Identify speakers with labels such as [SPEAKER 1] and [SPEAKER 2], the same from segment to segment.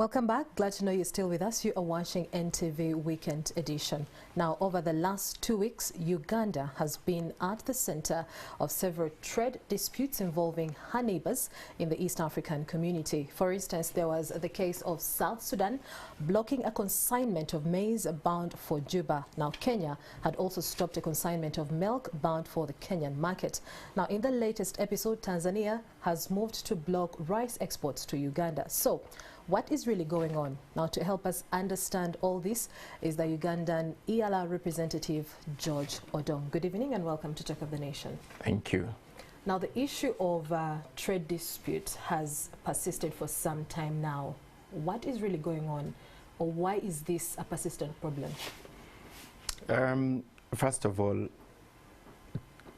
[SPEAKER 1] Welcome back. Glad to know you're still with us. You are watching NTV Weekend Edition. Now, over the last 2 weeks, Uganda has been at the center of several trade disputes involving her neighbors in the East African community. For instance, there was the case of South Sudan blocking a consignment of maize bound for Juba. Now, Kenya had also stopped a consignment of milk bound for the Kenyan market. Now, in the latest episode, Tanzania has moved to block rice exports to Uganda. So, what is really going on? Now, to help us understand all this is the Ugandan EALA representative, GEORGE Odonng. Good evening and welcome to Talk of the Nation.
[SPEAKER 2] Thank you.
[SPEAKER 1] Now, the issue of trade dispute has persisted for some time now. What is really going on, or why is this a persistent problem?
[SPEAKER 2] First of all,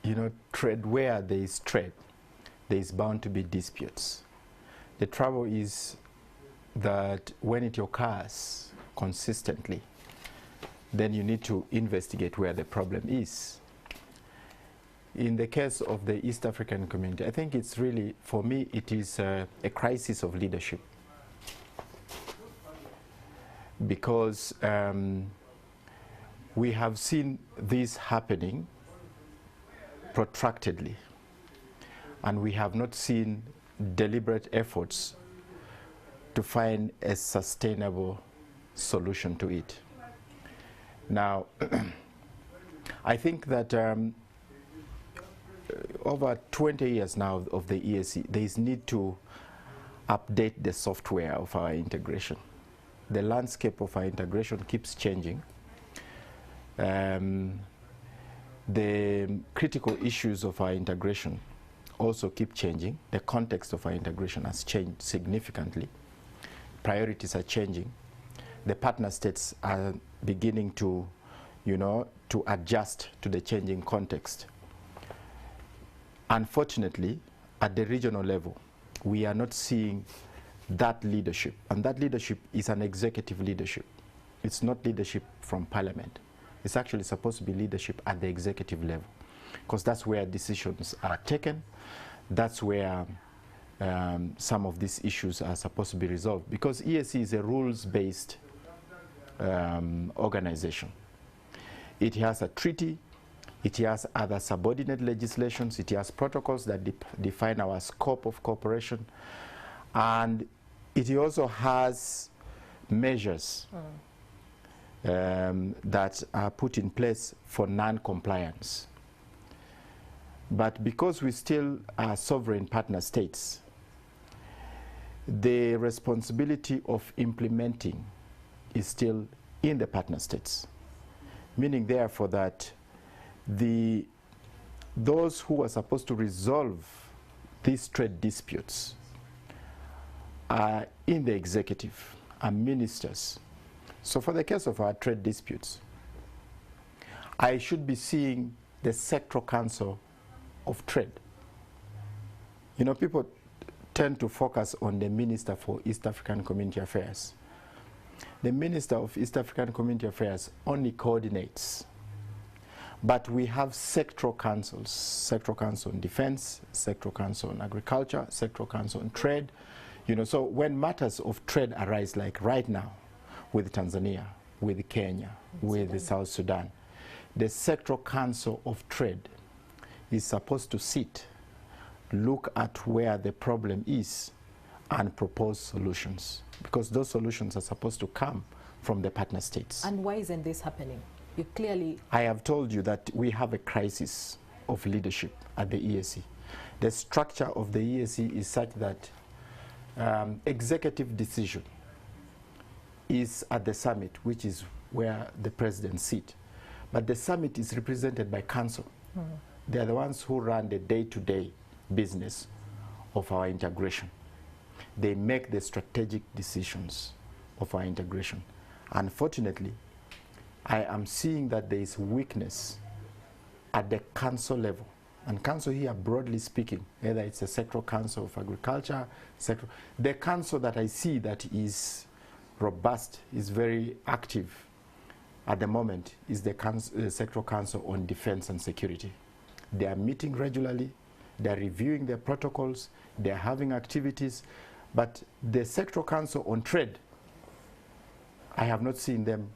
[SPEAKER 2] you know, trade, where there is trade, there is bound to be disputes. The trouble is that when it occurs consistently, then you need to investigate where the problem is. In the case of the East African community, I think it's really, for me, it is a crisis of leadership. Because we have seen this happening protractedly, and we have not seen deliberate efforts to find a sustainable solution to it. Now, I think that over 20 years now of the EAC, there is need to update the software of our integration. The landscape of our integration keeps changing. The critical issues of our integration also keep changing. The context of our integration has changed significantly. Priorities are changing. The partner states are beginning to, to adjust to the changing context. Unfortunately, at the regional level, we are not seeing that leadership, and that leadership is an executive leadership. It's not leadership from parliament. It's actually supposed to be leadership at the executive level, because that's where decisions are taken. That's where some of these issues are supposed to be resolved, because EAC is a rules-based organization. It has a treaty, it has other subordinate legislations, it has protocols that define our scope of cooperation, and it also has measures that are put in place for non-compliance. But because we still are sovereign partner states, the responsibility of implementing is still in the partner states, meaning therefore that those who are supposed to resolve these trade disputes are in the executive, are ministers. So for the case of our trade disputes, I should be seeing the Sectoral Council of Trade. You know, people tend to focus on the Minister for East African Community Affairs. The Minister of East African Community Affairs only coordinates, but we have sectoral councils: Sectoral Council on Defense, Sectoral Council on Agriculture, Sectoral Council on Trade. You know, so when matters of trade arise, like right now with Tanzania, with Kenya, with South Sudan, the Sectoral Council of Trade is supposed to sit, look at where the problem is, and propose solutions, because those solutions are supposed to come from the partner states.
[SPEAKER 1] And why isn't this happening? You clearly...
[SPEAKER 2] I have told you that we have a crisis of leadership at the EAC. The structure of the EAC is such that executive decision is at the summit, which is where the president sits. But the summit is represented by council. They are the ones who run the day-to-day business of our integration. They make the strategic decisions of our integration. Unfortunately, I am seeing that there is weakness at the council level. And council here, broadly speaking, whether it's a Sectoral Council of Agriculture, the council that I see that is robust, is very active at the moment, is the Sectoral Council on Defense and Security. They are meeting regularly, they are reviewing their protocols, they are having activities, but the Sectoral Council on Trade I have not seen them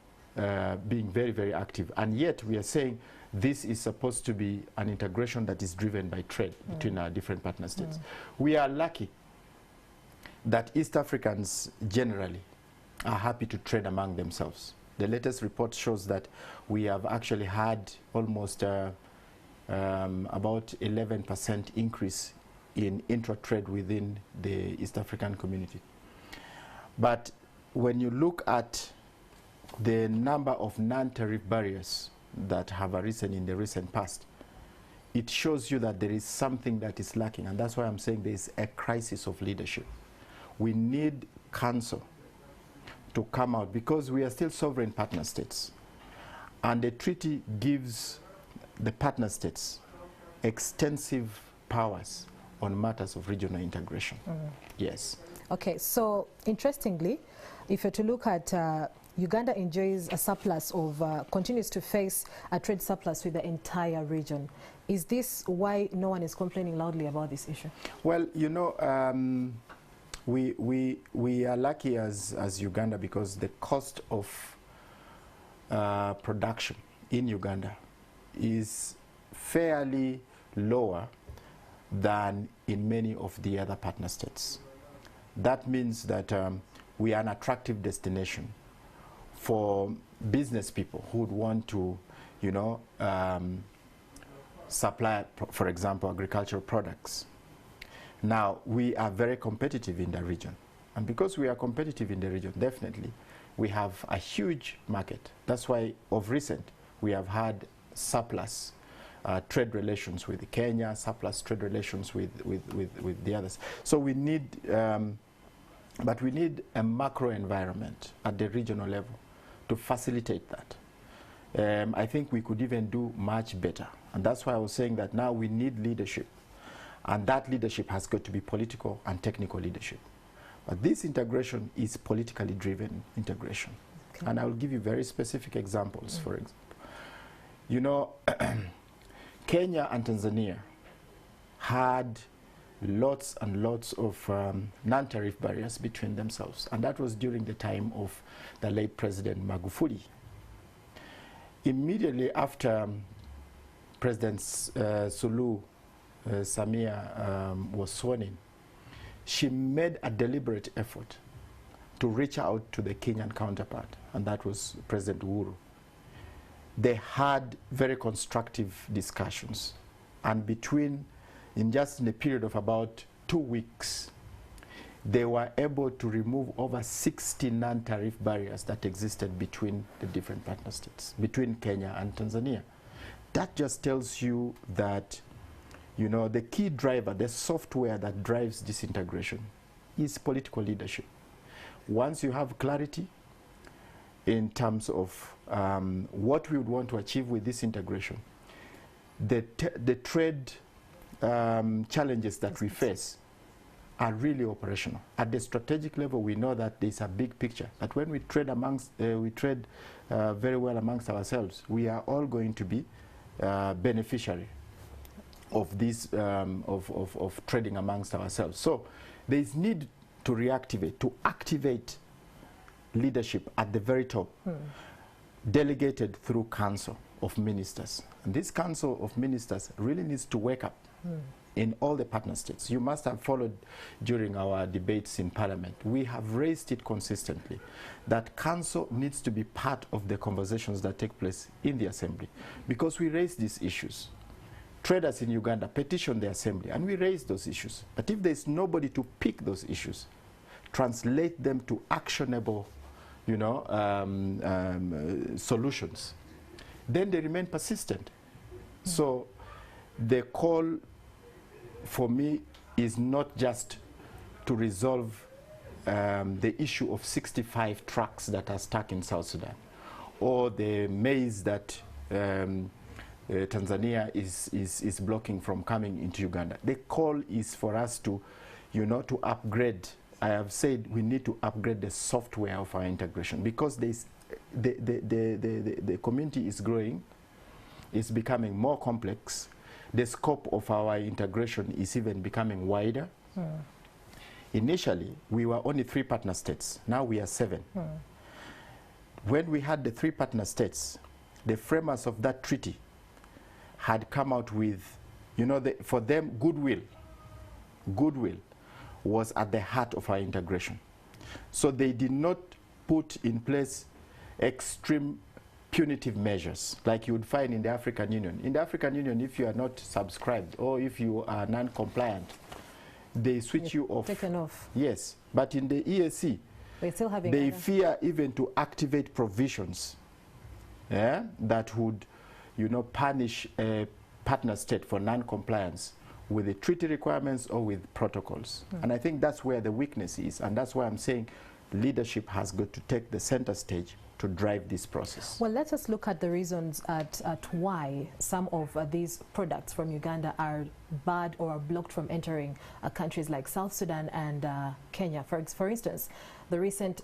[SPEAKER 2] being very, very active. And yet we are saying this is supposed to be an integration that is driven by trade between our different partner states. We are lucky that East Africans generally are happy to trade among themselves. The latest report shows that we have actually had almost about 11% increase in intra-trade within the East African community. But when you look at the number of non-tariff barriers that have arisen in the recent past, it shows you that there is something that is lacking, and that's why I'm saying there is a crisis of leadership. We need council to come out, because we are still sovereign partner states, and the treaty gives the partner states extensive powers on matters of regional integration. Yes.
[SPEAKER 1] Okay, so interestingly, if you're to look at Uganda enjoys a surplus of, continues to face a trade surplus with the entire region. Is this why no one is complaining loudly about this issue?
[SPEAKER 2] Well, you know, we are lucky as Uganda, because the cost of production in Uganda is fairly lower than in many of the other partner states. That means that we are an attractive destination for business people who would want to, you know, supply, for example, agricultural products. Now, we are very competitive in the region. And because we are competitive in the region, definitely, we have a huge market. That's why, of recent, we have had surplus trade relations with Kenya, surplus trade relations with the others. So we need, but we need a macro environment at the regional level to facilitate that. I think we could even do much better. And that's why I was saying that now we need leadership. And that leadership has got to be political and technical leadership. But this integration is politically driven integration. Okay. And I will give you very specific examples, for example. You know, Kenya and Tanzania had lots and lots of non-tariff barriers between themselves. And that was during the time of the late President Magufuli. Immediately after President Suluhu Samia was sworn in, she made a deliberate effort to reach out to the Kenyan counterpart, and that was President Uhuru. They had very constructive discussions, and in just a period of about 2 weeks, they were able to remove over 60 non-tariff barriers that existed between the different partner states, between Kenya and Tanzania. That just tells you that, you know, the key driver, the software that drives this integration is political leadership. Once you have clarity in terms of what we would want to achieve with this integration, the trade challenges that we face are really operational. At the strategic level, we know that there's a big picture, that when we trade very well amongst ourselves, we are all going to be beneficiary of this, of trading amongst ourselves. So there is need to reactivate, to activate leadership at the very top, delegated through Council of Ministers. And this Council of Ministers really needs to wake up in all the partner states. You must have followed during our debates in Parliament. We have raised it consistently that Council needs to be part of the conversations that take place in the Assembly, because we raise these issues. Traders in Uganda petition the Assembly, and we raise those issues. But if there's nobody to pick those issues, translate them to actionable, you know, solutions, then they remain persistent. So the call for me is not just to resolve the issue of 65 trucks that are stuck in South Sudan, or the maize that Tanzania is blocking from coming into Uganda. The call is for us to, you know, to upgrade. I have said we need to upgrade the software of our integration, because the community is growing, it's becoming more complex. The scope of our integration is even becoming wider. Initially, we were only 3 partner states. Now we are 7. when we had the 3 partner states, the framers of that treaty had come out with, you know, for them, goodwill was at the heart of our integration. So they did not put in place extreme punitive measures like you would find in the African Union. In the African Union, if you are not subscribed or if you are non-compliant, they switch you off.
[SPEAKER 1] Taken off.
[SPEAKER 2] Yes, but in the EAC, they fear even to activate provisions that would, you know, punish a partner state for non-compliance with the treaty requirements or with protocols. And I think that's where the weakness is, and that's why I'm saying leadership has got to take the center stage to drive this process. Well,
[SPEAKER 1] let us look at the reasons at why some of these products from Uganda are barred or are blocked from entering countries like South Sudan and Kenya. For instance, the recent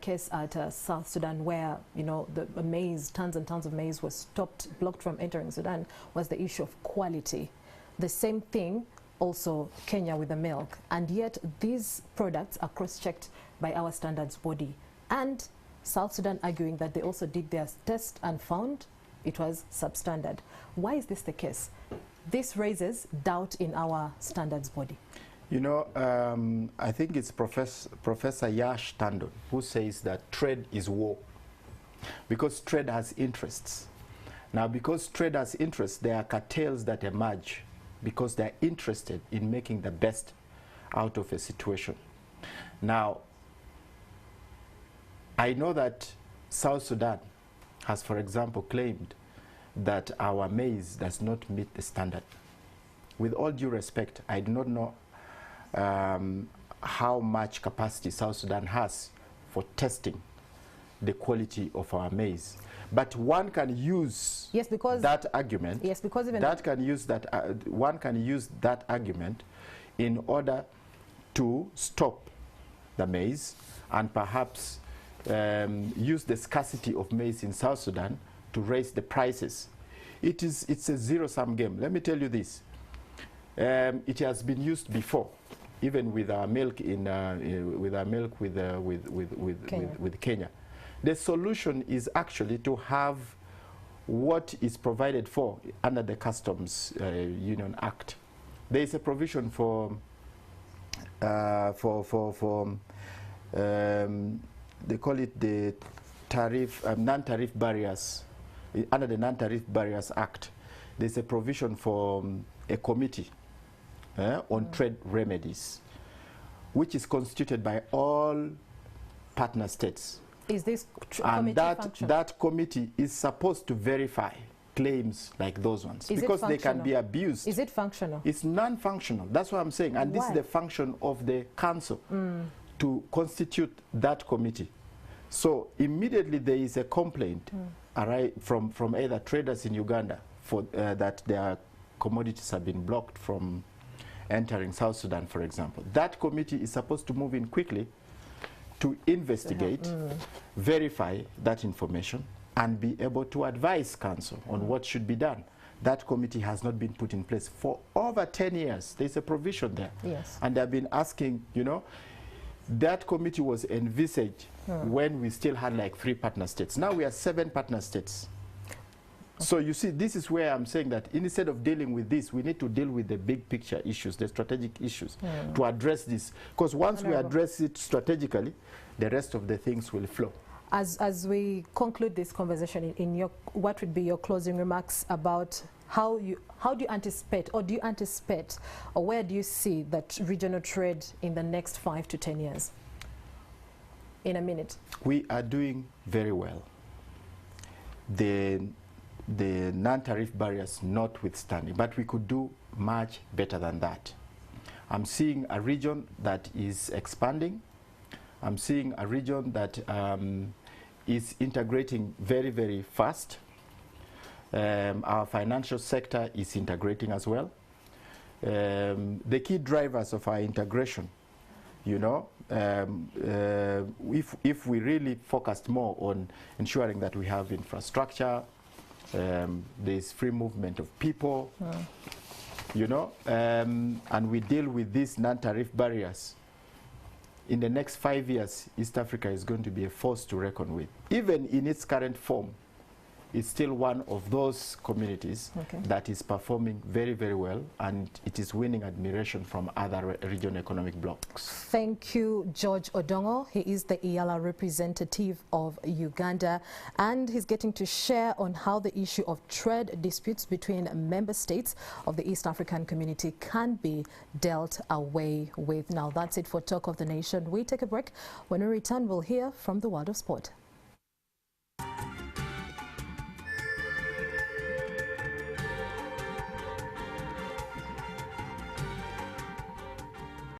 [SPEAKER 1] case at South Sudan where, you know, the maize, tons and tons of maize was blocked from entering Sudan was the issue of quality. The same thing also Kenya with the milk, and yet these products are cross-checked by our standards body, and South Sudan arguing that they also did their test and found it was substandard. Why is this the case? This raises doubt in our standards body.
[SPEAKER 2] You know, I think it's Professor Yash Tandon who says that trade is war, because trade has interests. Now, because trade has interests, there are cartels that emerge because they're interested in making the best out of a situation. Now, I know that South Sudan has, for example, claimed that our maize does not meet the standard. With all due respect, I do not know how much capacity South Sudan has for testing the quality of our maize. But one can use that argument. Yes, because even that can use that. One can use that argument in order to stop the maize and perhaps use the scarcity of maize in South Sudan to raise the prices. It's a zero-sum game. Let me tell you this. It has been used before, even with our milk with Kenya. The solution is actually to have what is provided for under the Customs Union Act. There is a provision for they call it the tariff, non-tariff barriers. Under the Non-Tariff Barriers Act, there's a provision for a committee on trade remedies, which is constituted by all partner states. Is this committee functional? That committee is supposed to verify claims like those ones, because they can be abused. Is it functional? It's non-functional. That's what I'm saying. And this is the function of the council to constitute that committee. So immediately there is a complaint from either traders in Uganda for that their commodities have been blocked from entering South Sudan, for example. That committee is supposed to move in quickly to investigate, verify that information, and be able to advise council on what should be done. That committee has not been put in place for over 10 years. There's a provision there. Yes. And they've been asking, you know, that committee was envisaged when we still had like 3 partner states. Now we are 7 partner states. So you see, this is where I'm saying that instead of dealing with this, we need to deal with the big picture issues, the strategic issues, to address this. Because once we address it strategically, the rest of the things will flow.
[SPEAKER 1] As we conclude this conversation, what would be your closing remarks about how do you anticipate, or where do you see that regional trade in the next 5 to 10 years? In a minute.
[SPEAKER 2] We are doing very well. The non-tariff barriers notwithstanding, but we could do much better than that. I'm seeing a region that is expanding. I'm seeing a region that is integrating very, very fast. Our financial sector is integrating as well. The key drivers of our integration, you know, if we really focused more on ensuring that we have infrastructure, there's free movement of people, you know, and we deal with these non-tariff barriers, in the next 5 years, East Africa is going to be a force to reckon with. Even in its current form, it's still one of those communities that is performing very, very well, and it is winning admiration from other regional economic blocs.
[SPEAKER 1] Thank you, George Odongo. He is the EALA representative of Uganda, and he's getting to share on how the issue of trade disputes between member states of the East African community can be dealt away with. Now, that's it for Talk of the Nation. We take a break. When we return, we'll hear from the world of sport.